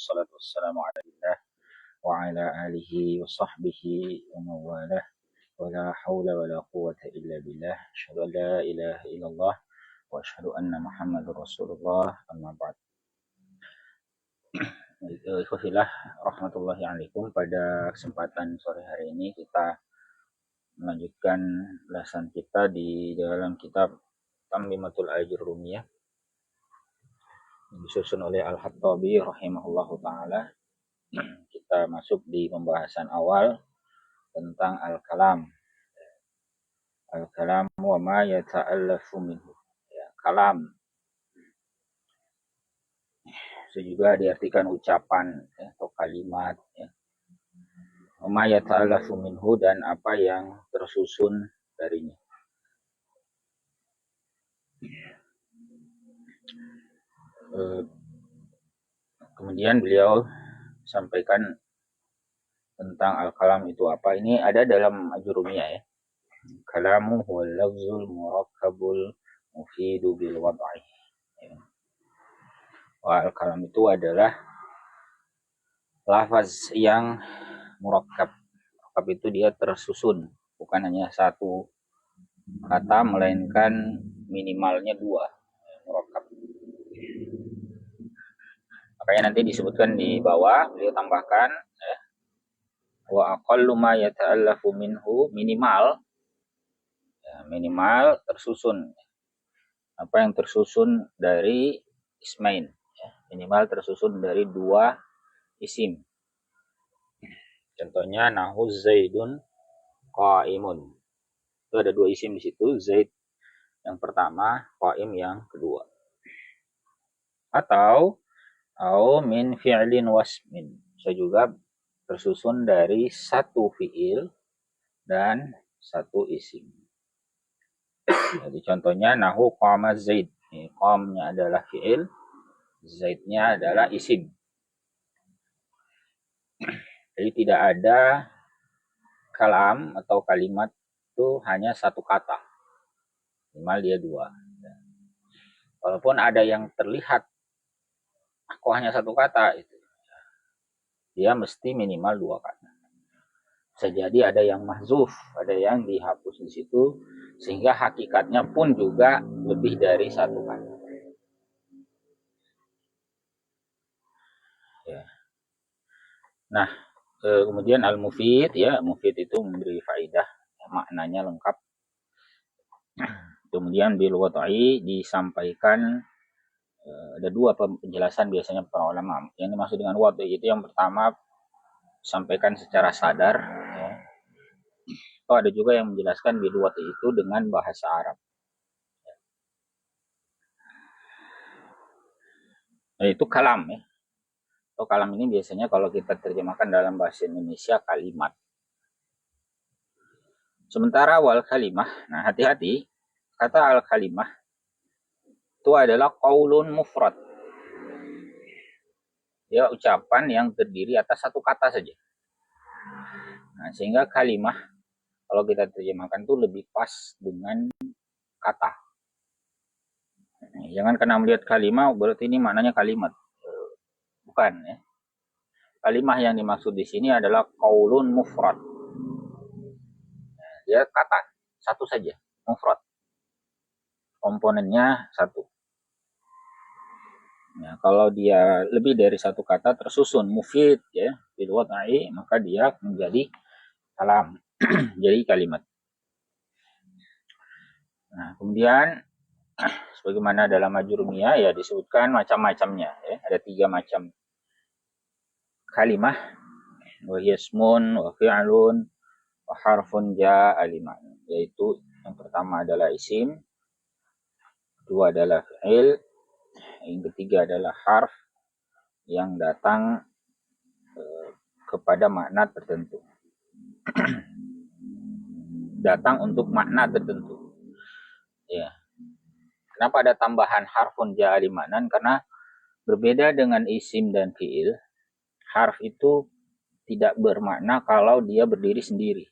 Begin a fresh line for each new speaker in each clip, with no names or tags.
wassalatu wassalamu ala rasulillah wa ala alihi wa sahbihi wa mawalah wa la hawla wa la quwwata illa billah asyhadu an la ilaha illallah wa asyhadu anna muhammadur rasulullah amma ba'd. Ikhwafillah rahmatullahi alaikum. Pada kesempatan sore hari ini kita melanjutkan bahasan kita di dalam kitab Tamlimatul Ajurrumiyah disusun oleh Al-Khattabi rahimahullahu ta'ala. Kita masuk di pembahasan awal tentang al-kalam. Al-kalam wa ma yata'allafu minhu. Ya, kalam. Itu juga diartikan ucapan ya, atau kalimat. Ya. Wa ma yata'allafu minhu, dan apa yang tersusun darinya. Kemudian beliau sampaikan tentang al-kalam itu apa. Ini ada dalam Ajurrumiyah ya. Kalamu huwal lafzul murakkabul mufidu bil wad'i. Ya. Al-kalam itu adalah lafaz yang murakkab. Murakkab itu dia tersusun, bukan hanya satu kata, melainkan minimalnya dua. Murakkab. Makanya nanti disebutkan di bawah, beliau tambahkan ya, wa aqallu ma yata'allafu minhu, minimal ya, minimal tersusun. Apa yang tersusun dari ismain ya, minimal tersusun dari dua isim. Contohnya nahu zaidun qaimun. Itu ada dua isim di situ, zaid yang pertama, qaim yang kedua. Atau min fi'lin wasmin, bisa juga tersusun dari satu fi'il dan satu isim. Jadi contohnya nahu qama zaid. Qamnya adalah fi'il, zaidnya adalah isim. Jadi tidak ada kalam atau kalimat itu hanya satu kata. Minimal dia dua. Walaupun ada yang terlihat kok hanya satu kata, itu dia mesti minimal dua kata. Bisa jadi ada yang mahzuf, ada yang dihapus di situ, sehingga hakikatnya pun juga lebih dari satu kata. Ya. Nah, kemudian al-mufid ya, mufid itu memberi faidah, maknanya lengkap. Kemudian bil wad'i disampaikan ada dua penjelasan biasanya para ulama. Yang dimaksud dengan wad'i itu yang pertama sampaikan secara sadar ya. Oh, ada juga yang menjelaskan bil wad'i itu dengan bahasa Arab. Itu kalam ya. Atau kalam ini biasanya kalau kita terjemahkan dalam bahasa Indonesia kalimat. Sementara wal kalimah, nah hati-hati, kata al kalimah itu adalah qaulun mufrad. Dia ucapan yang terdiri atas satu kata saja. Nah, sehingga kalimah kalau kita terjemahkan itu lebih pas dengan kata. Nah, jangan karena melihat kalimah berarti ini maknanya kalimat. Bukan ya. Kalimah yang dimaksud di sini adalah qaulun mufrad. Dia kata satu saja, mufrad. Komponennya satu. Nah, kalau dia lebih dari satu kata tersusun mufid ya, bil wad'i, maka dia menjadi kalam. Jadi kalimat. Nah, kemudian sebagaimana dalam Ajurrumiyah ya disebutkan macam-macamnya ya. Ada 3 macam kalimah, wa yasmun wa fi'lun wa harfun ja'a liman, yaitu yang pertama adalah isim, kedua adalah fi'il, yang ketiga adalah harf yang datang kepada makna tertentu. Datang untuk makna tertentu. Ya. Kenapa ada tambahan harfun ja'a limanan? Karena berbeda dengan isim dan fi'il, harf itu tidak bermakna kalau dia berdiri sendiri.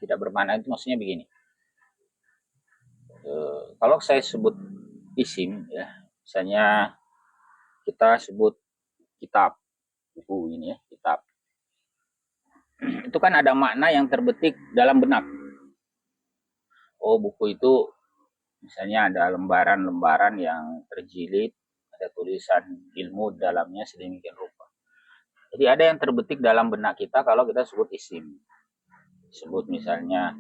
Tidak bermakna itu maksudnya begini. Kalau saya sebut isim ya, misalnya kita sebut kitab, buku ini ya, kitab. Itu kan ada makna yang terbetik dalam benak. Oh, buku itu misalnya ada lembaran-lembaran yang terjilid, ada tulisan ilmu dalamnya sedemikian rupa. Jadi ada yang terbetik dalam benak kita kalau kita sebut isim. Sebut misalnya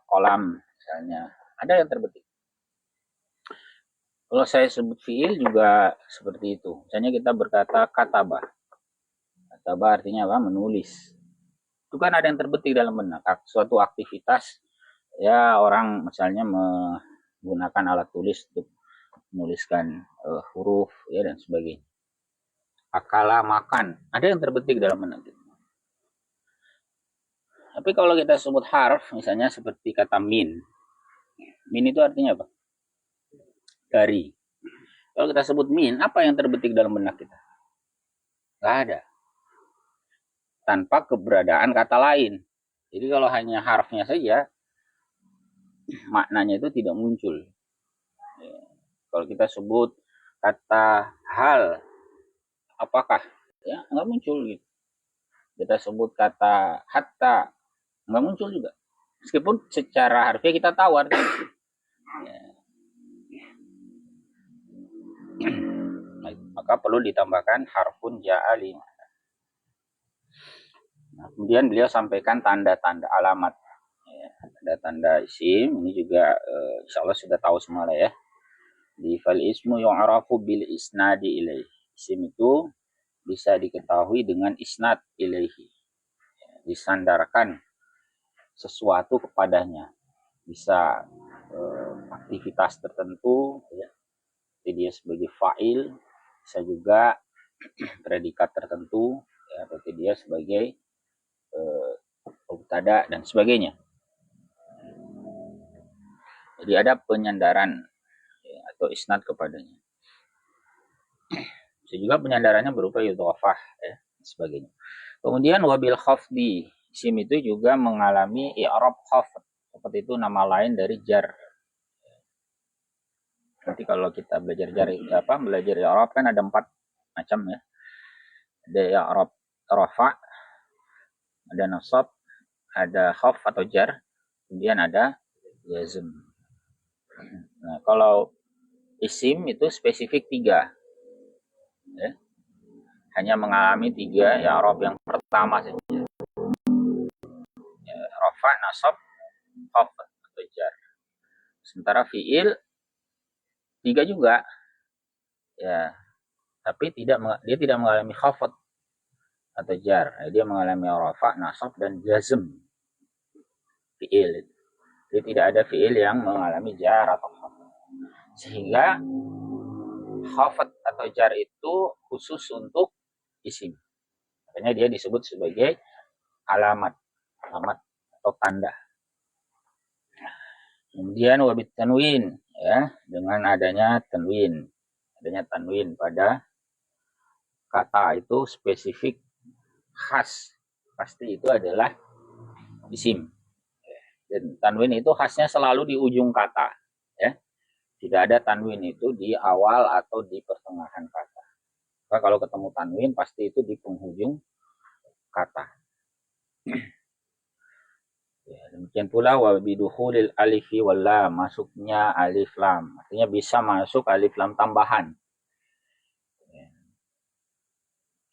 kolam misalnya, ada yang terbetik. Kalau saya sebut fiil juga seperti itu. Misalnya kita berkata kataba. Kataba artinya apa? Menulis. Itu kan ada yang terbetik dalam benak. Suatu aktivitas, ya orang misalnya menggunakan alat tulis untuk menuliskan huruf ya dan sebagainya. Akala makan, ada yang terbetik dalam benak kita. Tapi kalau kita sebut harf, misalnya seperti kata min. Min itu artinya apa? Dari. Kalau kita sebut min, apa yang terbetik dalam benak kita? Gak ada. Tanpa keberadaan kata lain. Jadi kalau hanya harfnya saja, maknanya itu tidak muncul. Kalau kita sebut kata hal, apakah? Ya, nggak muncul gitu. Kita sebut kata hatta, nggak muncul juga. Meskipun secara harfiah kita tahu artinya. Ya. Maka perlu ditambahkan harfun ja'ali. Nah, kemudian beliau sampaikan tanda-tanda alamat. Ya, tanda-tanda isim ini juga insya Allah sudah tahu semua lah ya. Di fal ismu yu'rafu bil isnadi ilaihi. Isim itu bisa diketahui dengan isnad ilaihi. Ya, disandarkan sesuatu kepadanya. Bisa aktivitas tertentu ya. Jadi dia sebagai fa'il, bisa juga predikat tertentu ya, berarti dia sebagai mubtada dan sebagainya. Jadi ada penyandaran ya, atau isnad kepadanya. Bisa juga penyandarannya berupa idhofah ya, dan sebagainya. Kemudian wabil khafdi, isim itu juga mengalami i'rab khafd, seperti itu nama lain dari jar. Nanti kalau kita belajar belajar i'rab kan ada 4 macam ya. Ada i'rab rafa, ada nasab, ada khaf atau jar, kemudian ada jazm. Nah, kalau isim itu spesifik 3. Ya. Hanya mengalami 3 i'rab yang pertama saja. Ya, rafa, nasab, khaf atau jar. Sementara fiil 3 juga. Ya, tapi dia tidak mengalami khafat atau jar. Dia mengalami rafa, nasab dan jazm. Fiil. Jadi tidak ada fiil yang mengalami jar atau khafat. Sehingga khafat atau jar itu khusus untuk isim. Makanya dia disebut sebagai alamat atau tanda. Kemudian wabit tanwin ya, dengan adanya tanwin pada kata itu spesifik khas, pasti itu adalah isim. Dan tanwin itu khasnya selalu di ujung kata ya. Tidak ada tanwin itu di awal atau di pertengahan kata. Maka kalau ketemu tanwin pasti itu di penghujung kata. Ya, demikian pula wa bidukhulil alifi wal lam, masuknya alif lam. Artinya bisa masuk alif lam tambahan. Ya.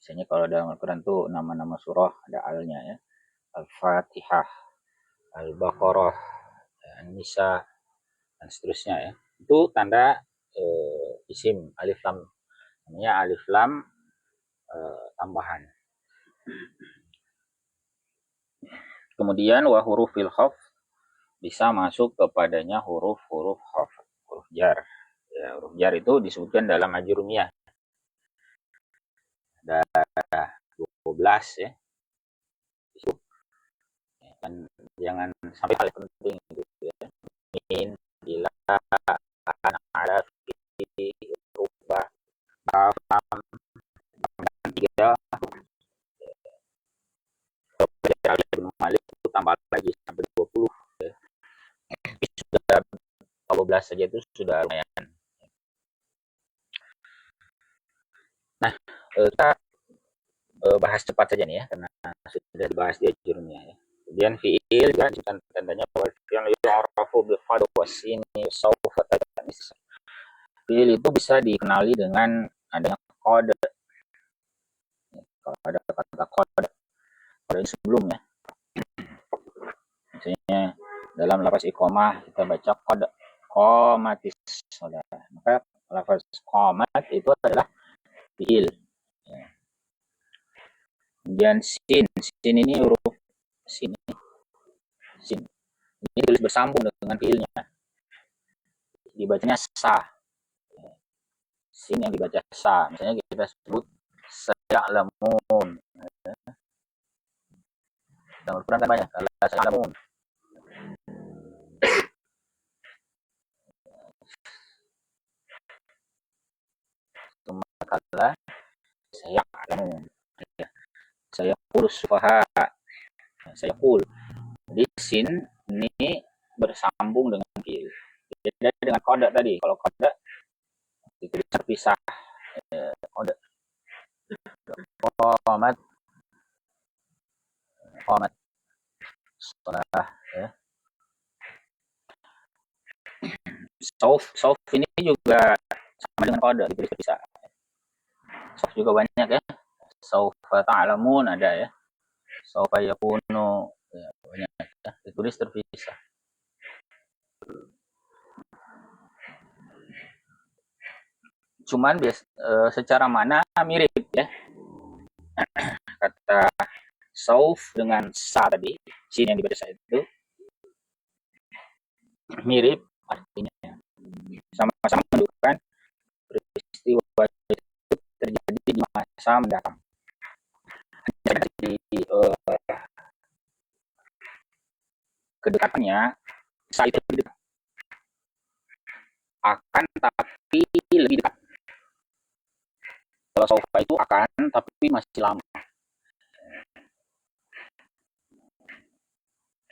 Misalnya kalau dalam Al-Quran tuh nama-nama surah ada alnya ya. Al-Fatihah, Al-Baqarah, An-Nisa dan seterusnya ya. Itu tanda isim alif lam. Namanya alif lam tambahan. Kemudian wa hurufil khaf, bisa masuk kepadanya huruf-huruf khaf, huruf jar. Ya, huruf jar itu disebutkan dalam ajrumiyah. Ada 12 ya. Dan jangan sampai hal penting gitu ya. Min, bila, ada, fi, rubah, kafam, dan 3. Kalau Ibnu Malik itu tambah lagi sampai 20 ya. Sudah 12 saja itu sudah lumayan. kita bahas cepat saja nih ya, karena sudah dibahas di jurumnya ya. Kemudian fiil kan tandanya yang yu'rafu bil qad wasini sawfa tanis. Fiil itu bisa dikenali dengan adanya kode. Kalau ada kata kode sebelumnya, misalnya dalam lafaz iqamah kita baca kode qomatis saudara, maka lafaz qomat itu adalah fiil. Kemudian sin ini huruf sin ini tulis bersambung dengan fiilnya, dibacanya sa. Sin yang dibaca sa, misalnya kita sebut sayalamun. Dalam Al-Quran kan banyak kalau sayalamun. Kala sayalamun. Saya kul sufaha. Saya kul. Jadi sin ini bersambung dengan fiil. Beda dengan kode tadi. Kalau kode itu terpisah. Kode. Qomat. Qomat. Setelah ya. Sauf ini juga sama dengan kode itu terpisah. Sauf juga banyak ya. Saufa ta'lamun ada ya. Saufa yakunu ya, banyak ya. Ditulis terpisah. Cuman secara mana mirip ya. Kata sauf dengan sa tadi, sin yang dibaca sa itu mirip artinya. Sama-sama menunjukkan peristiwa itu terjadi di masa mendatang. Jadi kedekatannya sa itu lebih dekat. Akan tapi lebih dekat. Kalau saufa itu akan tapi masih lama.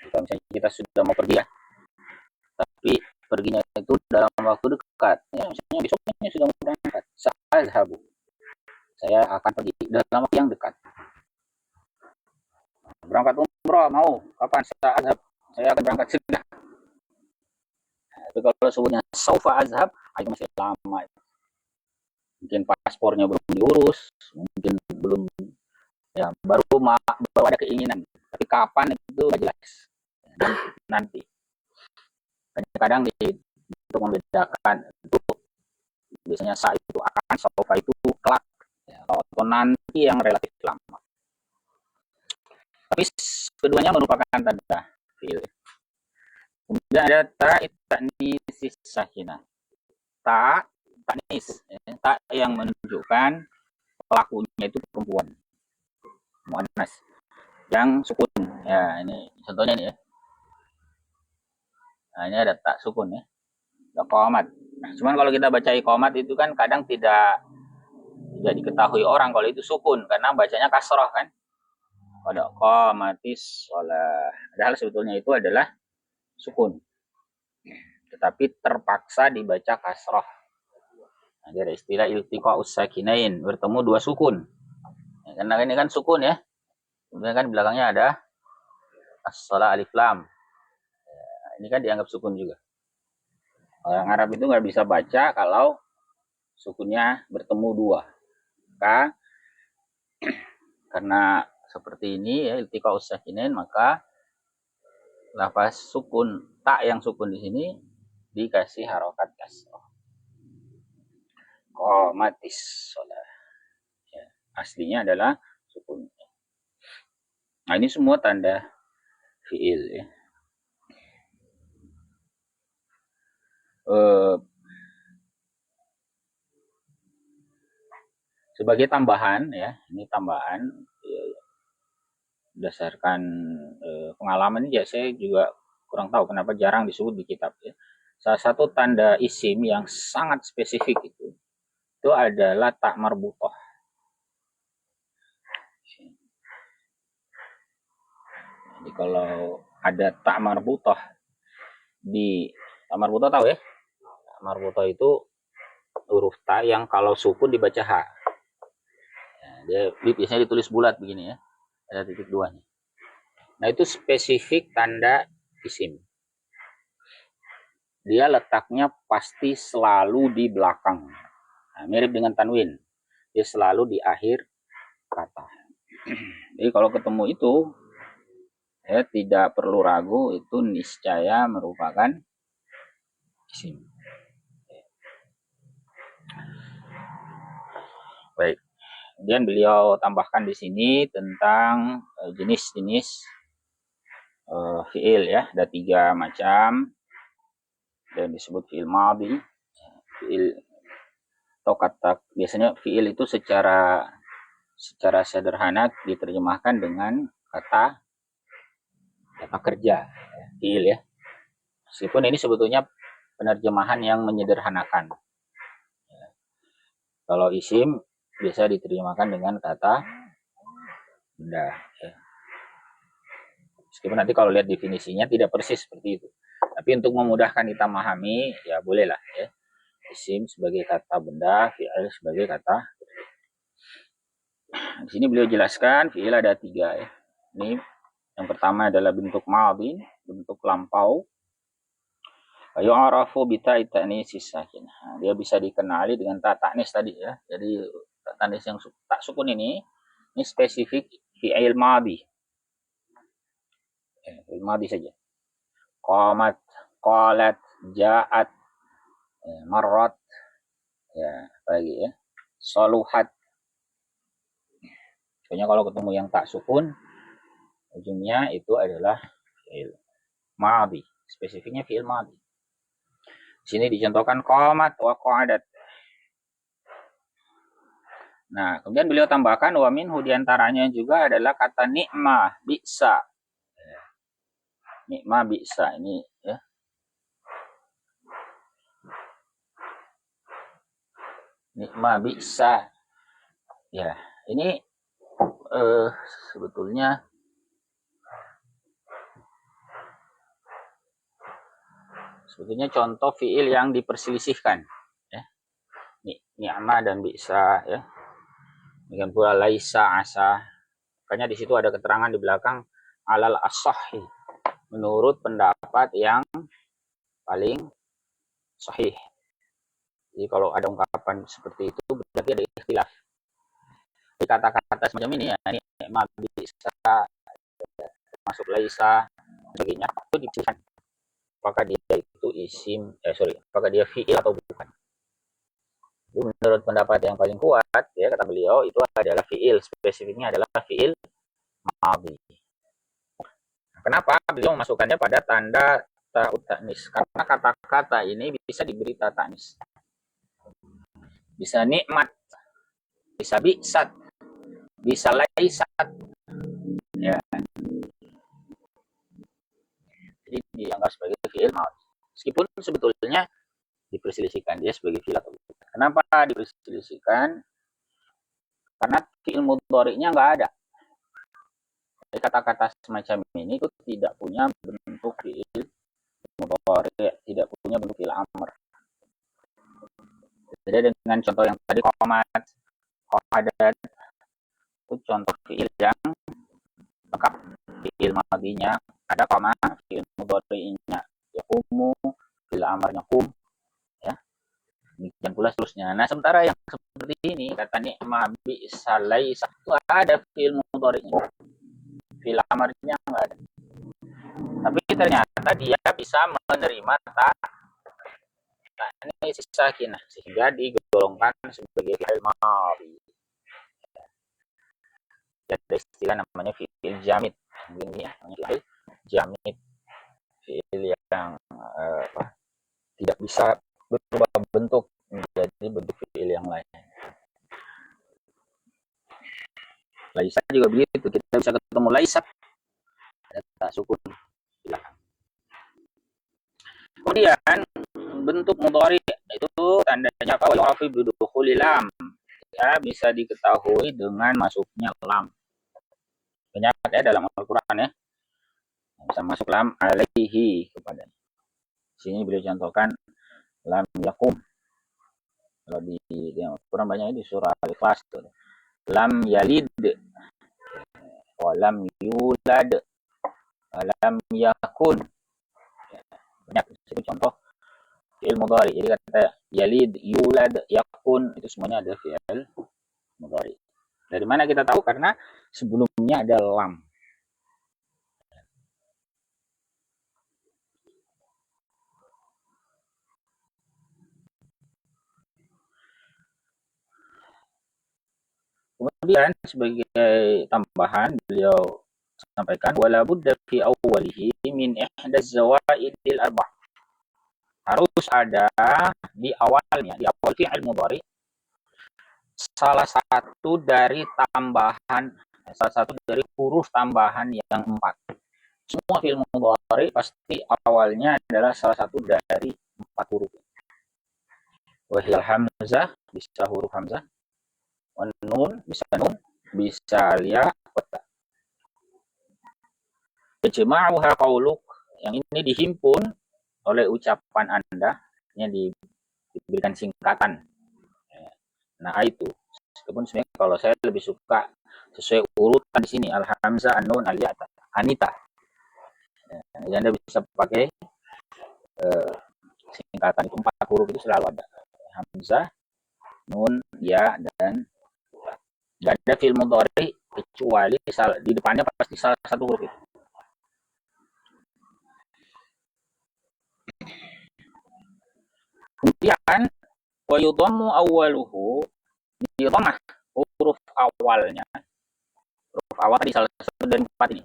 Kalau misalnya kita sudah mau pergi ya, tapi perginya itu dalam waktu dekat ya, misalnya besoknya sudah mau berangkat, sa'azhabu, saya akan pergi dalam waktu yang dekat. Berangkat umroh mau kapan? Sa'azhab, saya akan berangkat sudah. Tapi kalau sebutnya saufa azhab itu masih lama, mungkin paspornya belum diurus, mungkin belum ya, baru ada keinginan, tapi kapan itu nggak jelas. Nanti kadang untuk membedakan itu biasanya sa itu akan, saufa itu kelak ya, atau nanti yang relatif lama. Tapi keduanya merupakan tanda fiil. Kemudian ada ta ta'nis sakinah. Ta ta'nis, ta yang menunjukkan pelakunya itu perempuan, muannas, yang sukun. Ya, ini contohnya nih ya. Nah, ini ada tak sukun ya. Qomat. Nah, cuman kalau kita baca qomat itu kan kadang tidak diketahui orang kalau itu sukun karena bacanya kasroh kan. Pada qomatis sholah. Padahal sebetulnya itu adalah sukun. Tetapi terpaksa dibaca kasroh. Nah, ada istilah iltiqa'us sakinain, bertemu dua sukun. Ya, karena ini kan sukun ya. Kemudian kan belakangnya ada as-sholah alif lam. Ya, ini kan dianggap sukun juga. Orang Arab itu nggak bisa baca kalau sukunnya bertemu dua. Karena seperti ini ya, iltiqa'us sakinain, maka lafaz sukun, tak yang sukun di sini dikasih harokat kasroh. Qomatis sholah. Ya, aslinya adalah sukun. Nah, ini semua tanda fiil ya. Sebagai tambahan ya, ini tambahan ya, berdasarkan pengalaman ini ya, saya juga kurang tahu kenapa jarang disebut di kitab ya. Salah satu tanda isim yang sangat spesifik itu adalah tak marbutoh. Jadi kalau ada tak marbutoh di tak marbutoh, tahu ya? Tak marbutoh itu huruf ta yang kalau sukun dibaca ha. Dia biasanya ditulis bulat begini ya, ada titik duanya. Nah itu spesifik tanda isim. Dia letaknya pasti selalu di belakang. Nah, mirip dengan tanwin, dia selalu di akhir kata. Jadi kalau ketemu itu, ya tidak perlu ragu, itu niscaya merupakan isim. Baik. Kemudian beliau tambahkan di sini tentang jenis-jenis fiil ya, ada 3 macam. Dan disebut fiil madhi, fiil atau kata, biasanya fiil itu secara sederhana diterjemahkan dengan kata kerja, fiil ya. Meskipun ini sebetulnya penerjemahan yang menyederhanakan. Kalau isim biasa diterjemahkan dengan kata benda. Meskipun nanti kalau lihat definisinya tidak persis seperti itu. Tapi untuk memudahkan kita memahami, ya bolehlah ya. Isim sebagai kata benda, fi'il sebagai kata. Di sini beliau jelaskan fi'il ada 3 ya. Ini yang pertama adalah bentuk madhi, bentuk lampau. Yu'arafu bi ta'i ta'nis sakin. Dia bisa dikenali dengan ta ta'nis tadi ya. Jadi ta'nis yang tak sukun ini spesifik fi'il madhi. Fi'il madhi saja. Qamat, qalat, ja'at, marrat, ya lagi ya, saluhat. Pokoknya kalau ketemu yang tak sukun, ujungnya itu adalah fi'il madhi, spesifiknya fi'il madhi. Sini dicontohkan qamat wa qa'adat. Nah, kemudian beliau tambahkan wa minhu diantaranya juga adalah kata ni'mah, bi'sa. Ni'mah, bi'sa ini ya. Ni'mah, bi'sa. Ya, ini sebetulnya contoh fiil yang diperselisihkan ya. Ni'mah dan bi'sa ya. Demikian pula laisa, asa. Makanya di situ ada keterangan di belakang alal as-sahih, menurut pendapat yang paling sahih. Jadi kalau ada ungkapan seperti itu berarti ada ikhtilaf. Jadi kata-kata semacam ini ya, ni'mah, bi'sa, masuk laisa, sebagainya itu dipilihkan. Apakah dia itu isim, apakah dia fi'il atau bukan. Menurut pendapat yang paling kuat ya, kata beliau, itu adalah fi'il, spesifiknya adalah fi'il madhi. Kenapa beliau memasukkannya pada tanda ta'ut ta'nis? Karena kata-kata ini bisa diberi ta ta'nis. Bisa nikmat, bisa bi'sat, bisa laisat. Ya. Jadi dianggap sebagai fi'il madhi. Meskipun sebetulnya diperselisihkan dia sebagai fi'il atau bukan. Kenapa diperselisihkan? Karena fi'il mudhari'nya nggak ada. Jadi kata-kata semacam ini itu tidak punya bentuk fi'il mudhari', tidak punya bentuk fi'il amr. Beda dengan contoh yang tadi qamat, qa'adat, itu contoh fi'il yang lengkap. Fi'il madhinya ada koma, fi'il mudhari'nya yaqumu, fi'il amrnya qum. Demikian pula seterusnya. Nah, sementara yang seperti ini, kata ni'mah, bi'sa, laisa, itu ada fi'il mudhari'nya. Fi'il amarnya enggak ada. Tapi ternyata dia bisa menerima ini sakinah, sehingga digolongkan sebagai fi'il madhi. Ada istilah namanya fi'il jamid. Ini ya, fi'il jamid. Fi'il yang tidak bisa berubah bentuk menjadi bentuk fi'il yang lain. Laisa juga begitu, kita bisa ketemu laisa ada tak sukun. Kemudian bentuk mudhari itu tandanya apa? Yu'rafu bi dukhuli lam. Ya, bisa diketahui dengan masuknya lam. Banyak ya dalam Al-Qur'an ya. Bisa masuk lam alaihi kepadanya. Sini beliau contohkan lam yakum. Kalau di Al-Quran banyak di surah Al-Ikhlas lam yalid, walam yulad, walam yakun. Banyak itu contoh fi'il mudhari. Jadi kata yalid, yulad, yakun itu semuanya ada fi'il mudhari. Dari mana kita tahu? Karena sebelumnya ada lam. Kemudian sebagai tambahan beliau sampaikan wala budda fi awwalihi min ihdaz zawaidil arba'. Harus ada di awalnya, di awal fi'il mudhari salah satu dari huruf tambahan yang 4. Semua fi'il mudhari pasti awalnya adalah salah satu dari 4 huruf. Wahil hamzah, bisa huruf hamzah. Nun, bisa ya, kota. Ijma'uha qauluk, yang ini dihimpun oleh ucapan Anda, yang diberikan singkatan. Nah, itu. Meskipun sebenarnya kalau saya lebih suka sesuai urutan di sini, al-hamzah, an-nun, al-ya, anita. Jadi Anda bisa pakai singkatan itu 4 huruf itu selalu ada. Hamzah, nun, ya, dan nggak ada fi'il mudhari kecuali di depannya pasti salah satu huruf itu. Kemudian wa yudhammu awwaluhu, didhammah huruf awalnya. Huruf awal tadi salah satu dari 4 ini.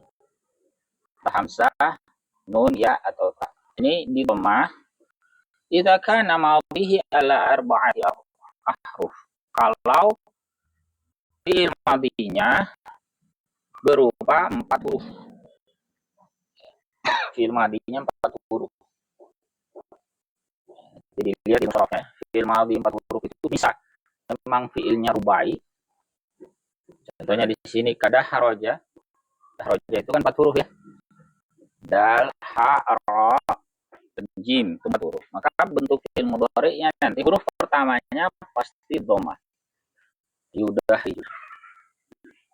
Hamzah, nun, ya, atau ta. Ini didhammah idza kana madhihi ala arba'ati ahruf. Kalau fi'il madhinya berupa 4 huruf. Fi'il madhinya 4 huruf. Jadi lihat di musharrafnya. Fi'il madhi 4 huruf itu bisa memang fi'ilnya rubai. Contohnya di sini kada haroja. Haroja itu kan 4 huruf ya. Dal, ha, ra, jim itu 4 huruf. Maka bentuk fi'il mudhari'nya nanti huruf pertamanya pasti dhammah. Yudahi.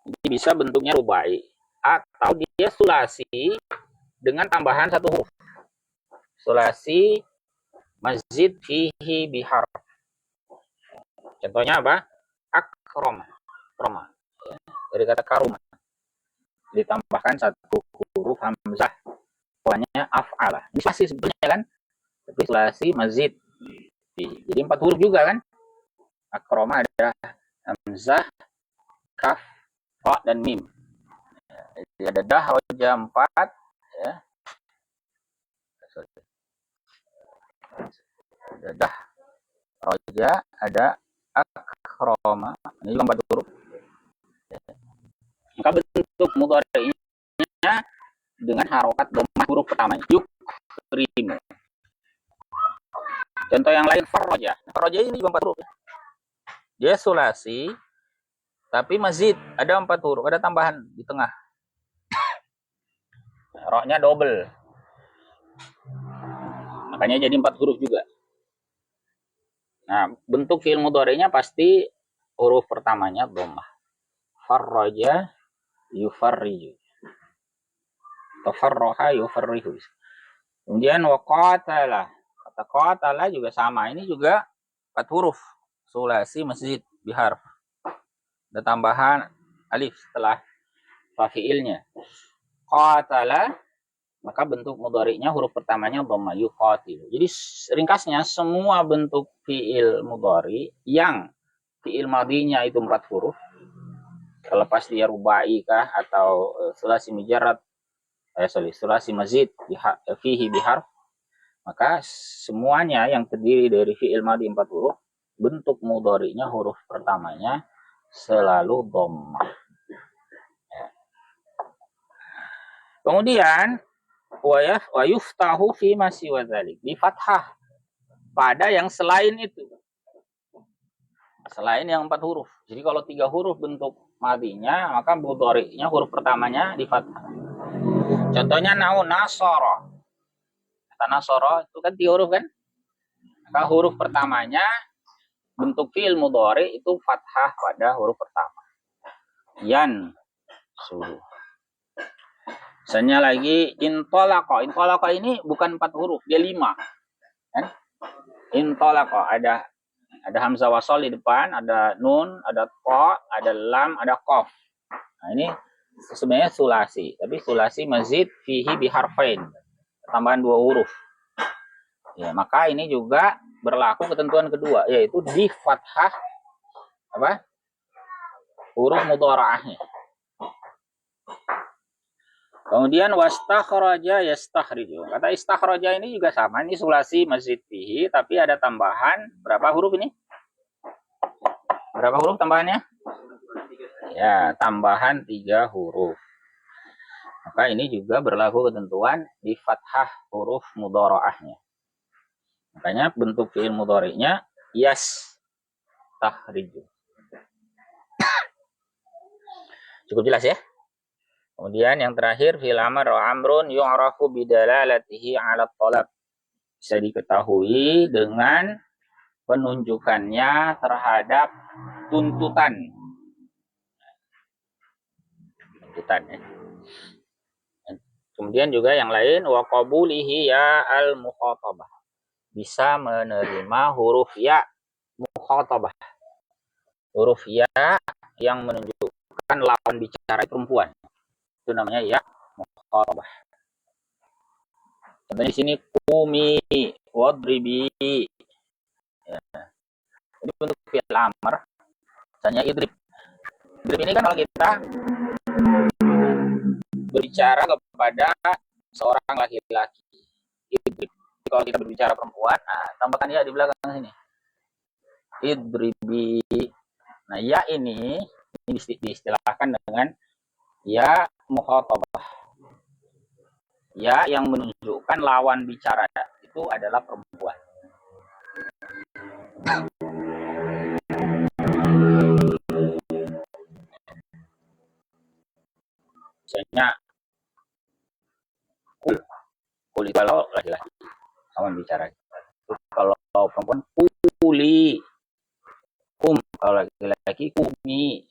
Jadi bisa bentuknya rubai atau dia sulasi dengan tambahan 1 huruf. Sulasi mazid fihi bihar. Contohnya apa? Akroma. Kroma. Ya. Dari kata karuma. Ditambahkan 1 huruf hamzah. Pokoknya af'ala. Ini sulasi sebetulnya kan? Tapi sulasi mazid. Jadi 4 huruf juga kan? Akroma ada hamzah, kaf, fa, dan mim. Jadi ada dah, roja 4. Ya. Ada dah, roja, ada akroma. Ini juga 4 huruf. Maka bentuk mudhari'nya dengan harokat dhammah huruf pertama. Yukrimu. Contoh yang lain farroja. Farroja ini juga 4 huruf. Dia sulasi, tapi mazid. Ada 4 huruf, ada tambahan di tengah. Roknya double. Makanya jadi 4 huruf juga. Nah, bentuk fi'il mudhari'nya pasti huruf pertamanya dhammah. Farroja, yufarriju. Tafarroha, yufarrihu. Kemudian waqatala. Kata qatala juga sama. Ini juga 4 huruf. Sulasi masjid biharf. Ada tambahan alif setelah fafiilnya. Qatala, maka bentuk mudhari'nya huruf pertamanya dhamma yuqatil. Jadi ringkasnya semua bentuk fi'il mudhari yang fi'il madhinya itu 4 huruf, terlepas dia rubai kah atau sulasi mujarrad, sulasi mazid fihi biharf, maka semuanya yang terdiri dari fi'il madhi 4 huruf, bentuk mudhari'nya huruf pertamanya selalu dhammah. Kemudian wa yuftahu fi ma siwa dzalik, di fathah pada yang selain itu. Selain yang 4 huruf. Jadi kalau 3 huruf bentuk madhinya, maka mudhari'nya huruf pertamanya di fathah. Contohnya nau nasara. Kata nasara itu kan 3 huruf kan? Maka huruf pertamanya bentuk fi'il mudhari itu fathah pada huruf pertama. yan suruh. Misalnya lagi intolako. Intolako ini bukan 4 huruf, dia 5. Kan? Intolako ada hamzah wasol di depan, ada nun, ada to, ada lam, ada qaf. Nah, ini sebenarnya sulasi, tapi sulasi mazid fihi biharfain. Tambahan 2 huruf. Ya, maka ini juga berlaku ketentuan kedua, yaitu di fathah apa? Huruf mudharaahnya. Kemudian wastakhraja yastakhriju. Kata istakhraja ini juga sama, ini sulasi mazid fihi, tapi ada tambahan berapa huruf ini? Berapa huruf tambahannya? Ya, tambahan 3 huruf. Maka ini juga berlaku ketentuan di fathah huruf mudharaahnya. Makanya bentuk fi'il mudhari'nya yastakhriju. Cukup jelas ya? Kemudian yang terakhir fil amr wa amrun yu'rafu bidalalatihi 'ala talab. Bisa diketahui dengan penunjukannya terhadap tuntutan. Tuntutan ya. Kemudian juga yang lain wa qabulihi ya al mukhatabah. Bisa menerima huruf ya mukhatabah. Huruf ya yang menunjukkan lawan bicara perempuan. Itu namanya ya mukhatabah. Contohnya di sini kumi wadribi. Ya. Ini bentuk fi'il amr. Misalnya idrib. Idrib ini kan kalau kita berbicara kepada seorang laki-laki. Idrib. Kalau kita berbicara perempuan, nah, tambahkan ya di belakang sini. Idribi. Nah, ya ini diistilahkan dengan ya mukhatabah. Ya yang menunjukkan lawan bicara itu adalah perempuan. Misalnya kul itu kalau laki-laki lawan bicara. Kalau perempuan kuli, kalau laki-laki kumi.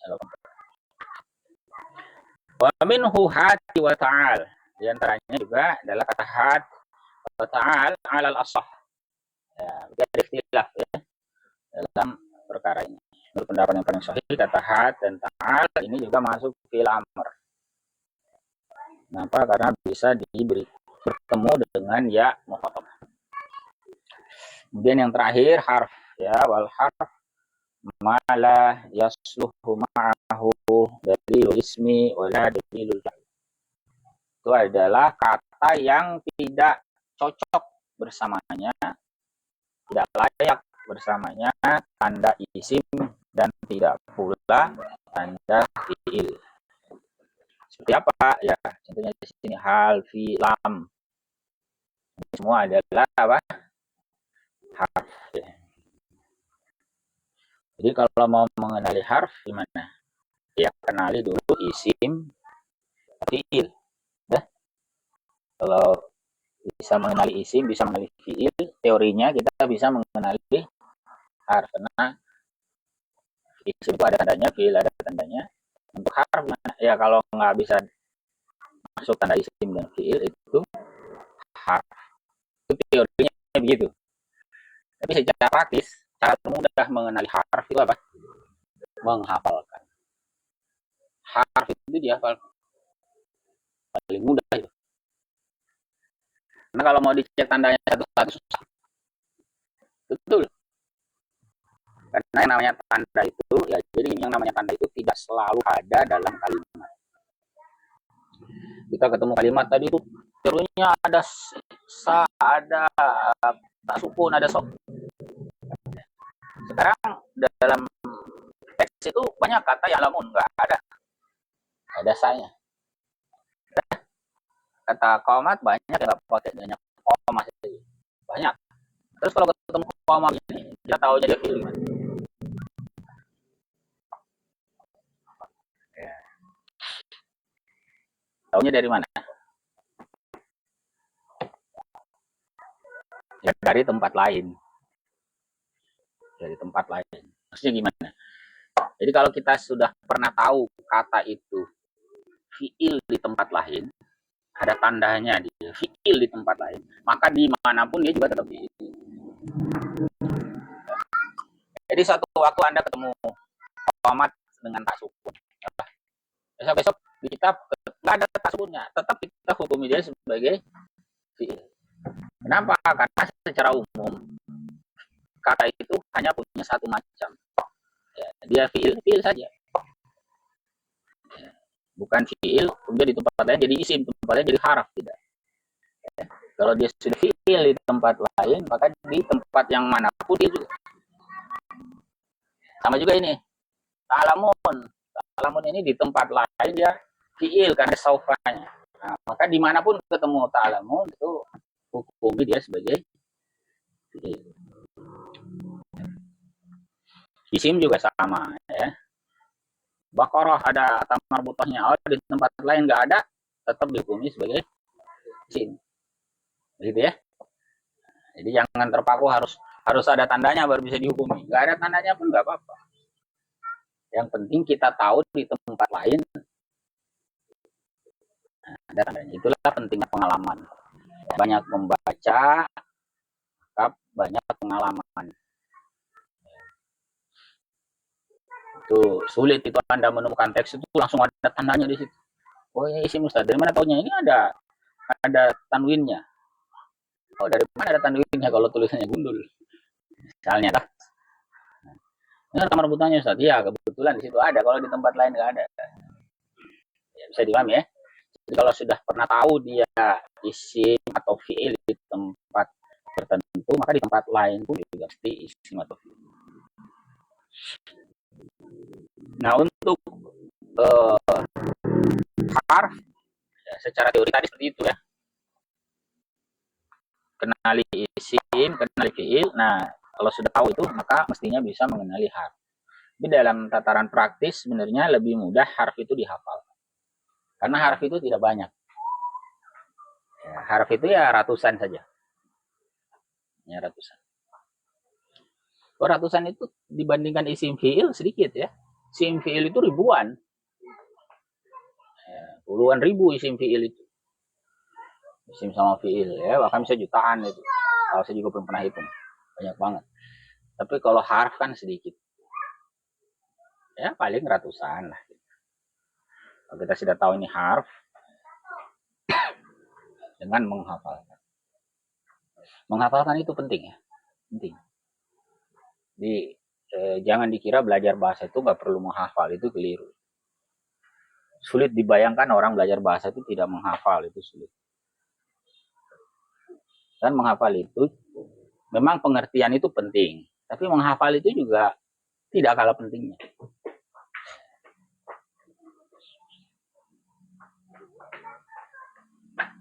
Wa minhu hati wa ta'al. Di antaranya juga adalah kata had wa ta'al alal asah. Ya, ada ikhtilaf ya dalam perkara ini. Menurut pendapat yang paling sahih, kata had dan ta'al ini juga masuk fil amr. Kenapa? Karena bisa bertemu dengan ya mukhatabah. Kemudian yang terakhir harf ya, wal harf mala yasluhu ma'ahu dalilul ismi wala dalilul fi'l. Itu adalah kata yang tidak cocok bersamanya, tidak layak bersamanya tanda isim dan tidak pula tanda fi'il. Seperti apa? Ya, contohnya di sini hal, fi, lam. Ini semua adalah apa? Harf. Ya. Jadi kalau mau mengenali harf gimana? Ya kenali dulu isim, fi'il. Ya. Kalau bisa mengenali isim, bisa mengenali fi'il, teorinya kita bisa mengenali harf. Karena isim itu ada tandanya, fi'il ada tandanya. Untuk harf, ya kalau nggak bisa masuk tanda isim dan fi'il itu harf. Itu teorinya begitu. Tapi secara praktis, cara mudah mengenali harf itu apa? Menghafalkan. Harf itu dihafal paling mudah itu. Karena kalau mau dicek tandanya satu-satu susah. Betul. Karena yang namanya tanda itu, ya jadi yang namanya tanda itu tidak selalu ada dalam kalimat. Kita ketemu kalimat tadi itu teorinya ada sa, ada sukun, ada sok. Sekarang dalam teks itu banyak kata yang lamun nggak ada saya. Kata komat banyak yang nggak pakai banyak koma banyak. Terus kalau ketemu koma ini dia tahu aja dia pilih. Ya. Taunya dari mana? Ya dari tempat lain. Dari tempat lain. Maksudnya gimana? Jadi kalau kita sudah pernah tahu kata itu fiil di tempat lain, ada tandanya dia fiil di tempat lain, maka dimanapun dia juga tetap fiil. Jadi suatu waktu Anda ketemu Muhammad dengan tak sukun, besok-besok di kitab nggak ada tak sukunnya, tetap kita hukumi dia sebagai fiil. Kenapa? Karena secara umum kata itu hanya punya satu macam. Ya, dia fiil saja. Ya, bukan fiil, kemudian di tempat lain jadi isim, tempat lain jadi haraf, tidak. Ya, kalau dia sudah fiil di tempat lain, maka di tempat yang manapun dia juga. Sama juga ini, ta'lamun ini di tempat lain dia fiil karena saufanya. Nah, maka dimanapun ketemu ta'lamun itu hukumi dia sebagai fiil. Isim juga sama ya. Baqarah ada atau marbutahnya, oh di tempat lain nggak ada, tetap dihukumi sebagai isim. Begitu ya. Jadi jangan terpaku harus ada tandanya baru bisa dihukumi. Nggak ada tandanya pun nggak apa-apa. Yang penting kita tahu di tempat lain ada tandanya. Itulah pentingnya pengalaman. Banyak membaca, banyak pengalaman. Itu sulit itu Anda menemukan teks itu langsung ada tandanya di situ. Oh ya isim Ustaz, dari mana taunya? Ini ada tanwinnya. Oh dari mana ada tanwinnya kalau tulisannya gundul? Misalnya lah. Ini kamar rebutannya Ustaz. Iya kebetulan di situ ada. Kalau di tempat lain nggak ada. Ya, bisa dipahami ya. Jadi kalau sudah pernah tahu dia isim atau fiil di tempat tertentu, maka di tempat lain pun juga pasti isim atau fiil. Nah untuk harf ya, secara teori tadi seperti itu ya. Kenali isim, kenali fiil. Nah kalau sudah tahu itu maka mestinya bisa mengenali harf. Tapi dalam tataran praktis sebenarnya lebih mudah harf itu dihafal. Karena harf itu tidak banyak. Ya, harf itu ya ratusan saja. Ya ratusan. Oh, ratusan itu dibandingkan isim fiil sedikit ya. Isim fiil itu ribuan. Ya, puluhan ribu isim fiil itu. Isim sama fiil ya, bahkan bisa jutaan itu. Kalau saya juga belum pernah hitung. Banyak banget. Tapi kalau harf kan sedikit. Ya paling ratusan lah. Kalau kita sudah tahu ini harf dengan menghafalkan. Menghafalkan itu penting ya. Penting. Jangan dikira belajar bahasa itu nggak perlu menghafal, itu keliru. Sulit dibayangkan orang belajar bahasa itu tidak menghafal, itu sulit. Dan menghafal itu memang pengertian itu penting, tapi menghafal itu juga tidak kalah pentingnya.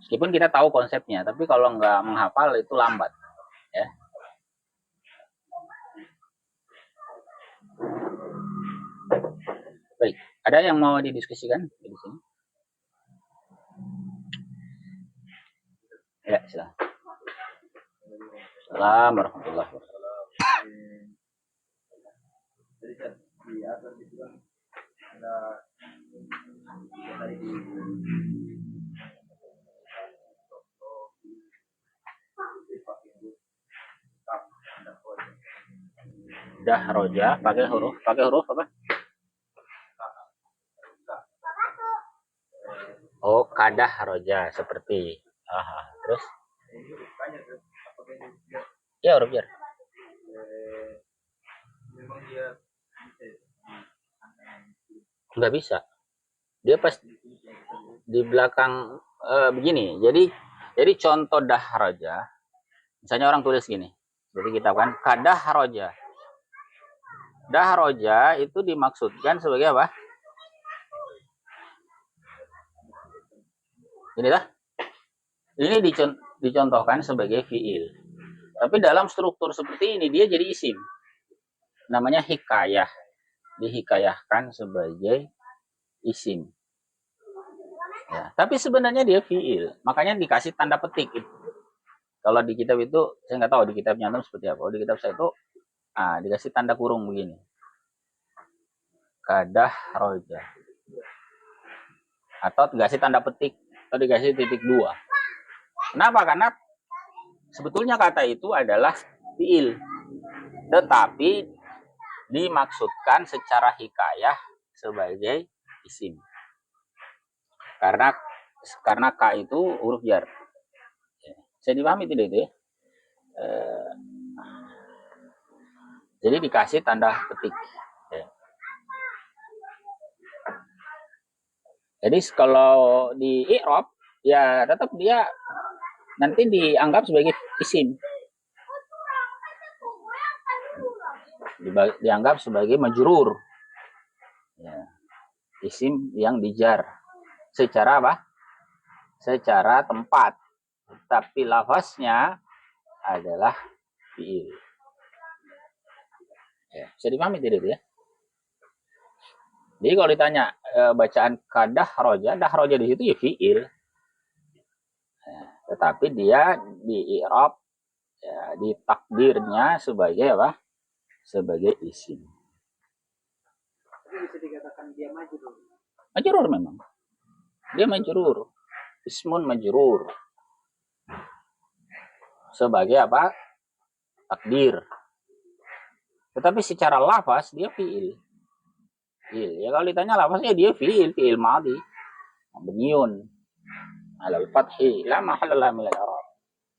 Meskipun kita tahu konsepnya, tapi kalau nggak menghafal itu lambat. Ya. Baik, ada yang mau didiskusikan di sini? Ya, silakan. Assalamualaikum warahmatullahi wabarakatuh. Dahroja pakai huruf apa? Oh, kadah roja seperti. Aha, terus? Ya huruf jar. Nggak bisa. Dia pas di belakang begini. Jadi contoh dahroja. Misalnya orang tulis gini. Jadi kita kan kadah roja. Dahroja itu dimaksudkan sebagai apa? Inilah. Ini dicontohkan sebagai fiil. Tapi dalam struktur seperti ini dia jadi isim. Namanya hikayah. Dihikayahkan sebagai isim. Ya, tapi sebenarnya dia fiil. Makanya dikasih tanda petik. Kalau di kitab itu, saya nggak tahu di kitabnya seperti apa. Di kitab saya itu dikasih tanda kurung begini. kadah roja. Atau dikasih tanda petik atau dikasih titik 2. Kenapa? Karena sebetulnya kata itu adalah fiil, tetapi dimaksudkan secara hikayah sebagai isim. Karena ka itu huruf jar. Saya dipahami tidak itu ya? Jadi dikasih tanda petik. Jadi kalau di i'rab ya tetap dia nanti dianggap sebagai isim. Dianggap sebagai majrur. Ya. Isim yang dijar. Secara apa? Secara tempat. Tapi lafaznya adalah fi'il. Ya, bisa dipahami tidak ya? Jadi kalau ditanya bacaan kadah roja di situ ya fi'il. Ya, tetapi dia di i'rab ya, di takdirnya sebagai apa? Sebagai isim.
Tapi bisa dikatakan dia majrur.
Majrur memang. Dia majrur. Ismun majrur. Sebagai apa? Takdir. Tetapi secara lafaz dia fi'il. Ya kalau ditanya lafaznya dia fi'il madhi. Mabniun alal fathi la mahalla min al-i'rab.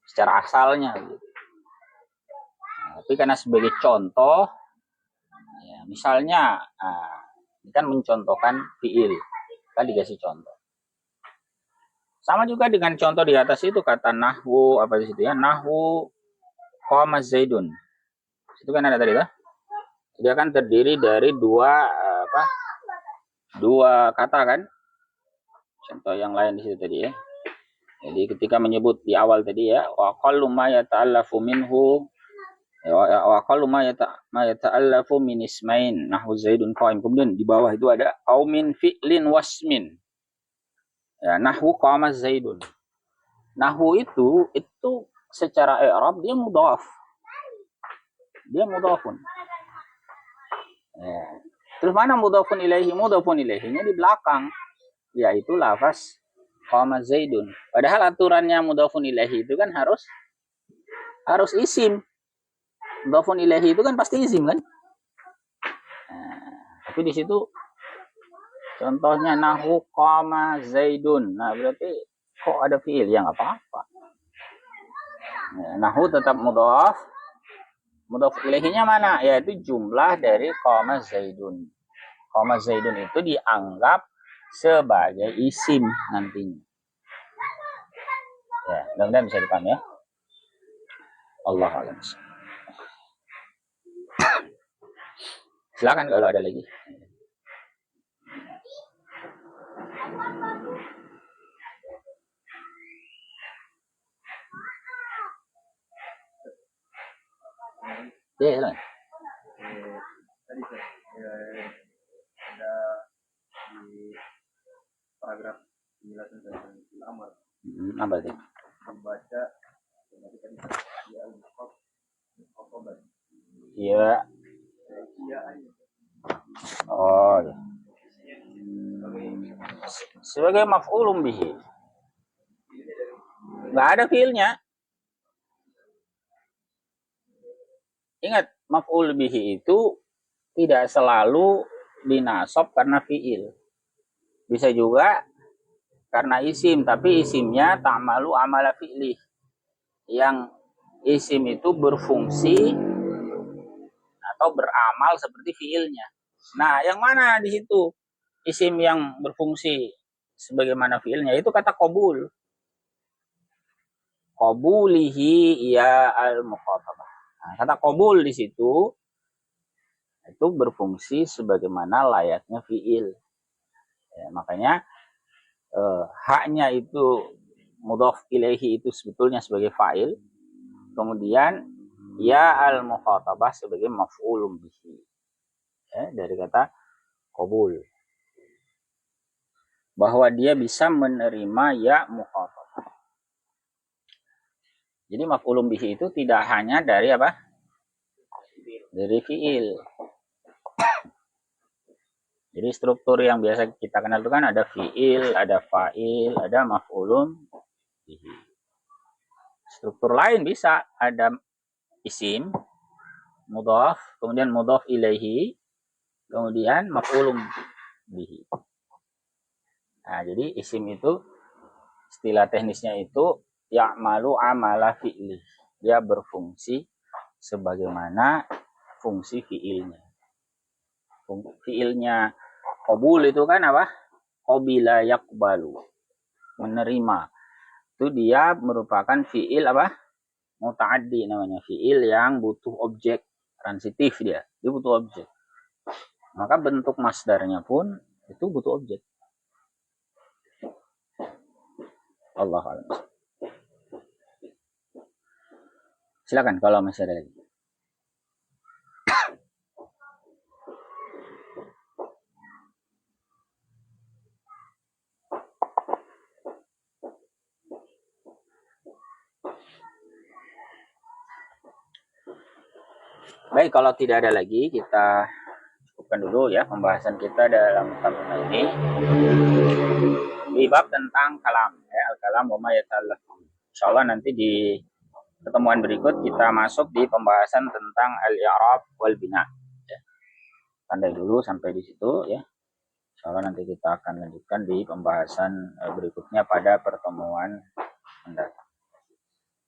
Secara asalnya gitu. Tapi karena sebagai contoh ya, misalnya ini kan mencontohkan fi'il. Kan dikasih contoh. Sama juga dengan contoh di atas itu kata nahwu apa di situ ya? Nahwu qama Zaidun. Itu kan ada tadi ya? Dia kan terdiri dari dua kata kan? Contoh yang lain di situ tadi ya. Jadi ketika menyebut di awal tadi ya, wa qallu ma yata'allafu minhu wa qallu ma yata'allafu min ismain nahwu Zaidun qa'im. Kemudian di bawah itu ada au min fi'lin wasmin. Ya, nahwu qama Zaidun. Nahwu itu secara i'rab dia mudhaf. Dia mudhafun. Ya. Terus mana mudhafun ilaihi? Mudhafun ilaihinya di belakang, yaitu lafaz qama Zaidun. Padahal aturannya mudhafun ilaihi itu kan harus isim. Mudhafun ilaihi itu kan pasti isim kan? Nah, tapi di situ contohnya nahwu qama Zaidun. Nah, berarti kok ada fiil yang apa-apa. Nah, nahwu tetap mudhaf. Mudhaf ilaihinya mana? Yaitu jumlah dari qama Zaidun. Qama Zaidun itu dianggap sebagai isim nantinya. Ya, mudah-mudahan bisa dipahami ya. Allah a'lam. Silakan kalau ada lagi. Ya, silakan.
Tadi ada di paragraf penjelasan tentang al-amr.
Apa itu?
Membaca tadi ya al-muqaddam.
Iya.
Iya.
Oh, ya. Sebagai maf'ulun bihi. Nggak ada fiilnya. Ingat, maf'ul bihi itu tidak selalu dinasab karena fiil. Bisa juga karena isim, tapi isimnya ta'malu amala fi'li. Yang isim itu berfungsi atau beramal seperti fiilnya. Nah, yang mana di situ? Isim yang berfungsi sebagaimana fiilnya itu kata qabul. Qabulihi ya al-muqatabah. Nah, kata qabul di situ itu berfungsi sebagaimana layaknya fiil. Ya, makanya haknya itu mudhaf ilaihi itu sebetulnya sebagai fa'il. Kemudian ya al-muqatabah sebagai maf'ulun bihi. Ya, dari kata qabul. Bahwa dia bisa menerima ya muqatabah. Jadi maf'ulun bihi itu tidak hanya dari apa? Dari fiil. Jadi struktur yang biasa kita kenal itu kan ada fiil, ada fa'il, ada maf'ulun bihi. Struktur lain bisa ada isim, mudhaf, kemudian mudhaf ilaihi, kemudian maf'ulun bihi. Nah, jadi isim itu istilah teknisnya itu ya'malu amala fi'li. Dia berfungsi sebagaimana fungsi fi'ilnya. Fi'ilnya qabul itu kan apa? Qabila yaqbalu. Menerima. Itu dia merupakan fi'il apa? Muta'addi namanya. Fi'il yang butuh objek. Transitif dia. Dia butuh objek. Maka bentuk masdarnya pun itu butuh objek. Allah alam. Silakan kalau masih ada lagi. Baik, kalau tidak ada lagi, kita cukupkan dulu ya pembahasan kita dalam taruna ini. Di bab tentang kalam, ya, al-kalam wa ma yata'allaq. Insyaallah nanti di pertemuan berikut kita masuk di pembahasan tentang al-i'rab wal bina. Ya. Tandai dulu sampai di situ ya. Insyaallah nanti kita akan lanjutkan di pembahasan berikutnya pada pertemuan mendatang.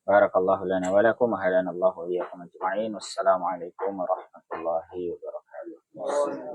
Barakallahu lana wa lakum wa hadanallahu wa iyyakum ajma'in. Wassalamualaikum warahmatullahi wabarakatuh.